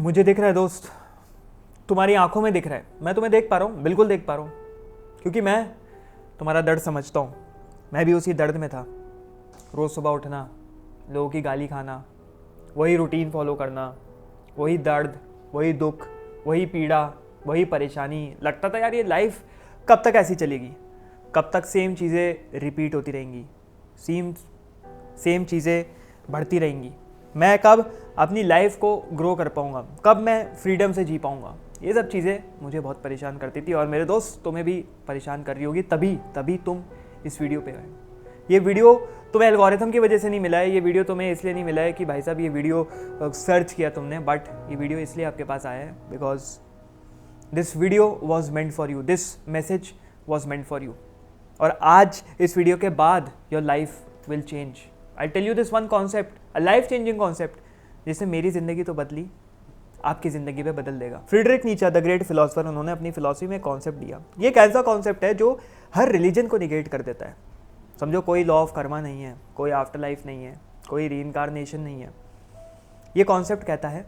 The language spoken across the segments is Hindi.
मुझे दिख रहा है दोस्त, तुम्हारी आंखों में दिख रहा है। मैं तुम्हें देख पा रहा हूँ, बिल्कुल देख पा रहा हूँ, क्योंकि मैं तुम्हारा दर्द समझता हूँ। मैं भी उसी दर्द में था। रोज़ सुबह उठना, लोगों की गाली खाना, वही रूटीन फॉलो करना, वही दर्द, वही दुख, वही पीड़ा, वही परेशानी। लगता था यार ये लाइफ कब तक ऐसी चलेगी, कब तक सेम चीज़ें रिपीट होती रहेंगी, सेम चीज़ें बढ़ती रहेंगी। मैं कब अपनी लाइफ को ग्रो कर पाऊँगा, कब मैं फ्रीडम से जी पाऊँगा। ये सब चीज़ें मुझे बहुत परेशान करती थी, और मेरे दोस्त तुम्हें भी परेशान कर रही होगी। तभी तुम इस वीडियो पे आए। ये वीडियो तुम्हें एल्गोरिथम की वजह से नहीं मिला है, ये वीडियो तुम्हें इसलिए नहीं मिला है कि भाई साहब ये वीडियो सर्च किया तुमने, बट ये वीडियो इसलिए आपके पास आया है because this video was meant for you, this message was meant for you. और आज इस वीडियो के बाद your life will change. I tell you this one concept, a life changing concept, जिसने मेरी ज़िंदगी तो बदली, आपकी ज़िंदगी पे बदल देगा। फ्रीडरिक नीचे, द ग्रेट फिलोसफर, उन्होंने अपनी फिलॉसफी में कॉन्सेप्ट दिया। ये एक ऐसा कॉन्सेप्ट है जो हर रिलीजन को निगेट कर देता है। समझो कोई लॉ ऑफ कर्मा नहीं है, कोई आफ्टर लाइफ नहीं है, कोई रीइंकार्नेशन नहीं है। ये कॉन्सेप्ट कहता है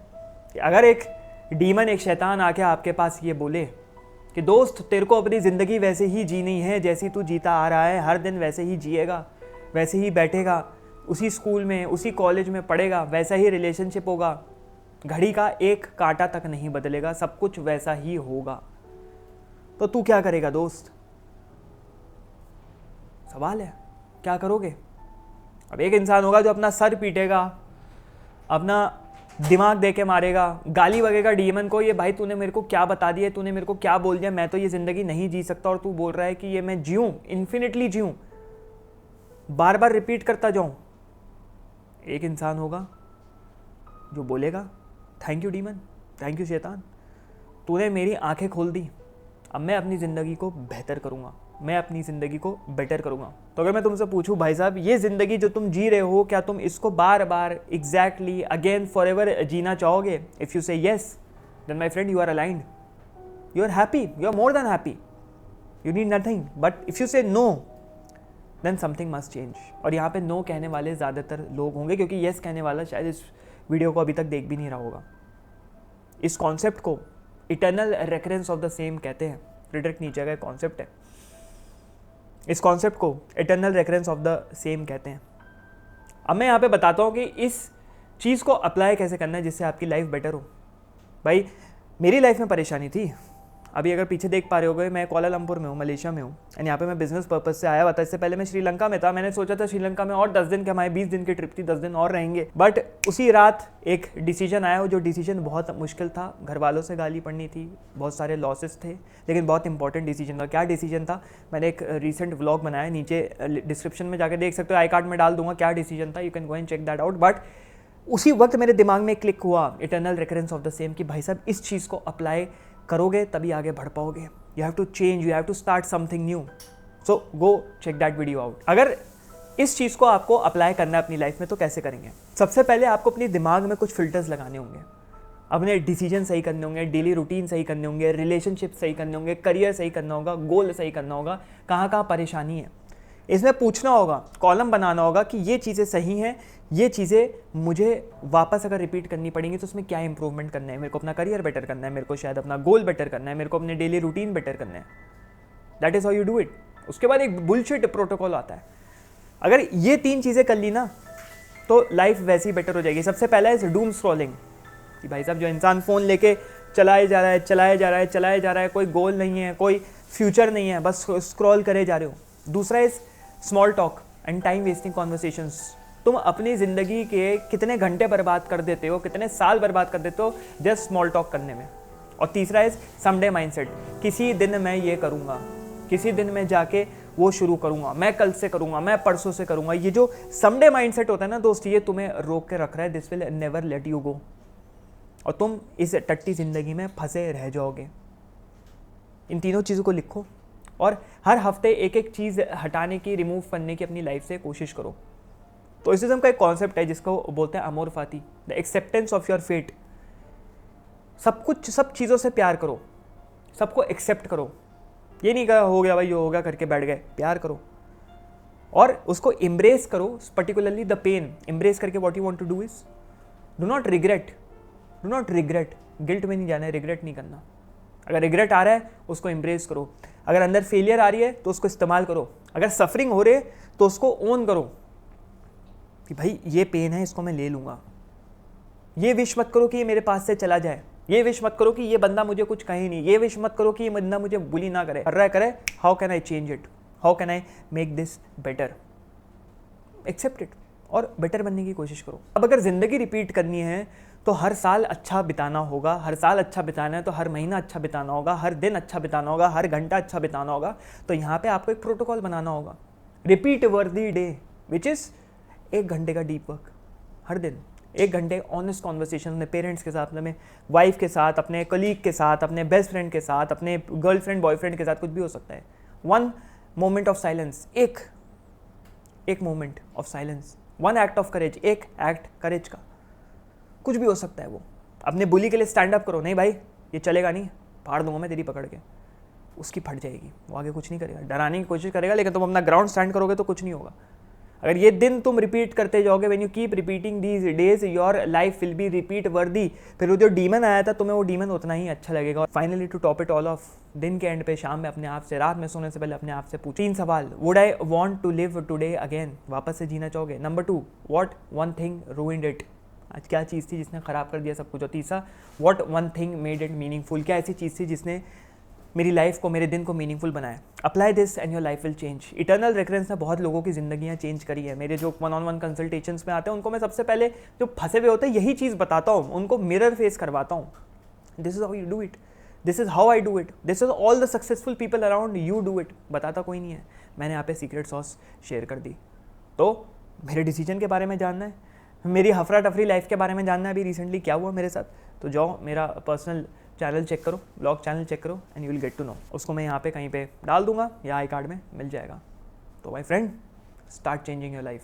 कि अगर एक डीमन, एक शैतान आके आपके पास ये बोले कि दोस्त तेरे को अपनी ज़िंदगी वैसे ही जीनी है जैसी तू जीता आ रहा है, हर दिन वैसे ही जिएगा, वैसे ही बैठेगा, उसी स्कूल में, उसी कॉलेज में पढ़ेगा, वैसा ही रिलेशनशिप होगा, घड़ी का एक कांटा तक नहीं बदलेगा, सब कुछ वैसा ही होगा, तो तू क्या करेगा दोस्त? सवाल है, क्या करोगे? अब एक इंसान होगा जो अपना सर पीटेगा, अपना दिमाग दे के मारेगा, गाली बगेगा डीमन को, ये भाई तूने मेरे को क्या बता दिया, तूने मेरे को क्या बोल दिया, मैं तो ये ज़िंदगी नहीं जी सकता और तू बोल रहा है कि ये मैं जीऊँ, इन्फिनिटली जीऊँ, बार बार रिपीट करता जाऊँ। एक इंसान होगा जो बोलेगा thank you demon, thank you शैतान, तूने मेरी आंखें खोल दी, अब मैं अपनी ज़िंदगी को बेहतर करूँगा, मैं अपनी ज़िंदगी को बेटर करूँगा। तो अगर मैं तुमसे पूछूं भाई साहब ये ज़िंदगी जो तुम जी रहे हो, क्या तुम इसको बार बार एग्जैक्टली अगेन फॉर एवर जीना चाहोगे? If you say yes, then my friend you are aligned, you are happy, you are more than happy, you need nothing. But if you say no, then something must change. और यहाँ पे नो कहने वाले ज़्यादातर लोग होंगे, क्योंकि येस कहने वाला शायद इस वीडियो को अभी तक देख भी नहीं रहा होगा। इस कॉन्सेप्ट को eternal recurrence of the same कहते हैं। फ्रीडरिक नीचे का कॉन्सेप्ट है। इस कॉन्सेप्ट को eternal recurrence of the same कहते हैं। अब मैं यहाँ पे बताता हूँ कि इस चीज़ को अप्लाई कैसे करना है जिससे आपकी लाइफ बेटर हो। भाई मेरी लाइफ में परेशानी थी। अभी अगर पीछे देख पा रहे होगे, मैं कोलालमपुर में हूँ, मलेशिया में हूँ, एंड यहाँ पे मैं बिजनेस पर्पस से आया हुआ था। इससे पहले मैं श्रीलंका में था। मैंने सोचा था श्रीलंका में और 10 दिन की, हमारे 20 दिन की ट्रिप थी, 10 दिन और रहेंगे। बट उसी रात एक डिसीजन आया, जो डिसीजन बहुत मुश्किल था। घर वालों से गाली पड़नी थी, बहुत सारे लॉसेस थे, लेकिन बहुत इंपॉर्टेंट डिसीजन था। क्या डिसीजन था? मैंने एक रिसेंट व्लॉग बनाया, नीचे डिस्क्रिप्शन में जाकर देख सकते हो, आई कार्ड में डाल दूंगा क्या डिसीजन था, you can go and check that out. But उसी वक्त मेरे दिमाग में क्लिक हुआ eternal recurrence of the same, कि भाई साहब इस चीज़ को अप्लाई करोगे तभी आगे बढ़ पाओगे। You have to change, you have to start something new. So go check that video out. अगर इस चीज़ को आपको अप्लाई करना है अपनी लाइफ में तो कैसे करेंगे? सबसे पहले आपको अपने दिमाग में कुछ फिल्टर्स लगाने होंगे, अपने डिसीजन सही करने होंगे, डेली रूटीन सही करने होंगे, रिलेशनशिप सही करने होंगे, करियर सही करना होगा, गोल सही करना होगा, कहाँ कहाँ परेशानी है इसमें पूछना होगा, कॉलम बनाना होगा कि ये चीज़ें सही हैं, ये चीज़ें मुझे वापस अगर रिपीट करनी पड़ेंगी तो उसमें क्या इंप्रूवमेंट करना है। मेरे को अपना करियर बेटर करना है, मेरे को शायद अपना गोल बेटर करना है, मेरे को अपने डेली रूटीन बेटर करना है। That is how you do it. उसके बाद एक बुलशिट प्रोटोकॉल आता है। अगर ये 3 चीज़ें कर ली ना तो लाइफ वैसे ही बेटर हो जाएगी। सबसे पहला है डूम स्क्रॉलिंग, कि भाई साहब जो इंसान फ़ोन लेके चलाए जा रहा है, कोई गोल नहीं है, कोई फ्यूचर नहीं है, बस स्क्रॉल करे जा रहे हो। दूसरा is small talk and time wasting conversations. तुम अपनी ज़िंदगी के कितने घंटे बर्बाद कर देते हो, कितने साल बर्बाद कर देते हो जस्ट स्मॉल टॉक करने में। और तीसरा इज़ समडे माइंडसेट, किसी दिन मैं ये करूँगा, किसी दिन मैं जाके वो शुरू करूँगा, मैं कल से करूँगा, मैं परसों से करूँगा। ये जो समडे माइंडसेट होता है ना दोस्त, ये तुम्हें रोक के रख रहा है। This will never let you go, और तुम इस टट्टी ज़िंदगी में फंसे रह जाओगे। इन तीनों चीज़ों को लिखो और हर हफ्ते एक एक चीज़ हटाने की, रिमूव करने की अपनी लाइफ से कोशिश करो। तो इसिज्म का एक कॉन्सेप्ट है जिसको बोलते हैं amor fati, the acceptance of your fate. सब चीज़ों से प्यार करो, सबको एक्सेप्ट करो। ये नहीं कहा हो गया भाई, हो गया करके बैठ गए। प्यार करो और उसको एम्ब्रेस करो, पर्टिकुलरली द पेन। एम्ब्रेस करके what you want to do is do not regret, do not regret, guilt में नहीं जाना है, रिग्रेट नहीं करना। अगर रिग्रेट आ रहा है उसको एम्ब्रेस करो, अगर अंदर फेलियर आ रही है तो उसको इस्तेमाल करो, अगर सफरिंग हो रही है तो उसको ओन करो कि भाई ये पेन है, इसको मैं ले लूँगा। ये विश मत करो कि ये मेरे पास से चला जाए, ये विश मत करो कि ये बंदा मुझे कुछ कहे नहीं, ये विश मत करो कि ये बंदा मुझे बुली ना करे, कर रहा है करे, how can I change it, how can I make this better, accept it और बेटर बनने की कोशिश करो। अब अगर ज़िंदगी रिपीट करनी है तो हर साल अच्छा बिताना होगा, हर साल अच्छा बिताना है तो हर महीना अच्छा बिताना होगा, हर दिन अच्छा बिताना होगा, हर घंटा अच्छा बिताना होगा। तो यहाँ पे आपको एक प्रोटोकॉल बनाना होगा, रिपीट वर्दी डे, विच इज़ 1 घंटे का डीप वर्क हर दिन, 1 घंटे ऑनेस्ट कॉन्वर्सेशन अपने पेरेंट्स के साथ, अपने वाइफ के साथ, अपने कलीग के साथ, अपने बेस्ट फ्रेंड के साथ, अपने गर्लफ्रेंड बॉयफ्रेंड के साथ, कुछ भी हो सकता है। 1 मोमेंट ऑफ साइलेंस, एक moment of silence, 1 act of courage, एक एक्ट करेज का, कुछ भी हो सकता है वो। अपने बुली के लिए स्टैंड अप करो, नहीं भाई ये चलेगा नहीं, फाड़ दूंगा मैं तेरी पकड़ के, उसकी फट जाएगी, वो आगे कुछ नहीं करेगा, डराने की कोशिश करेगा, लेकिन तुम अपना ग्राउंड स्टैंड करोगे तो कुछ नहीं होगा। अगर ये दिन तुम रिपीट करते जाओगे, when you keep repeating these days your life will be repeat वर्दी। फिर वो जो डीमन आया था तुम्हें वो डीमन उतना ही अच्छा लगेगा। और finally to top it all off, दिन के एंड पे शाम में अपने आप से, रात में सोने से पहले अपने आप से पूछ 3 सवाल। Would I want to live today again, वापस से जीना चाहोगे? Number 2, what 1 thing ruined it, आज क्या चीज़ थी जिसने ख़राब कर दिया सब कुछ? और तीसरा, what 1 thing made it meaningful, क्या ऐसी चीज़ थी जिसने मेरी लाइफ को, मेरे दिन को मीनिंगफुल बनाया? Apply this and your life will change. Eternal reference ने बहुत लोगों की ज़िंदगियाँ चेंज करी है। मेरे जो 1-on-1 कंसल्टेशंस में आते हैं उनको मैं सबसे पहले, जो फंसे हुए होते हैं, यही चीज़ बताता हूँ, उनको मिरर फेस करवाता हूँ। This is how you do it, this is how I do it, this is all the successful people around you do it. बताता कोई नहीं है, मैंने यहाँ पे सीक्रेट सॉस शेयर कर दी। तो मेरे डिसीजन के बारे में जानना है, मेरी हफरा टफरी लाइफ के बारे में जानना है, अभी रिसेंटली क्या हुआ मेरे साथ, तो जाओ मेरा पर्सनल चैनल चेक करो, ब्लॉग चैनल चेक करो, and you will get to know. उसको मैं यहाँ पे कहीं पे डाल दूंगा या आई कार्ड में मिल जाएगा। तो my friend, start changing your life.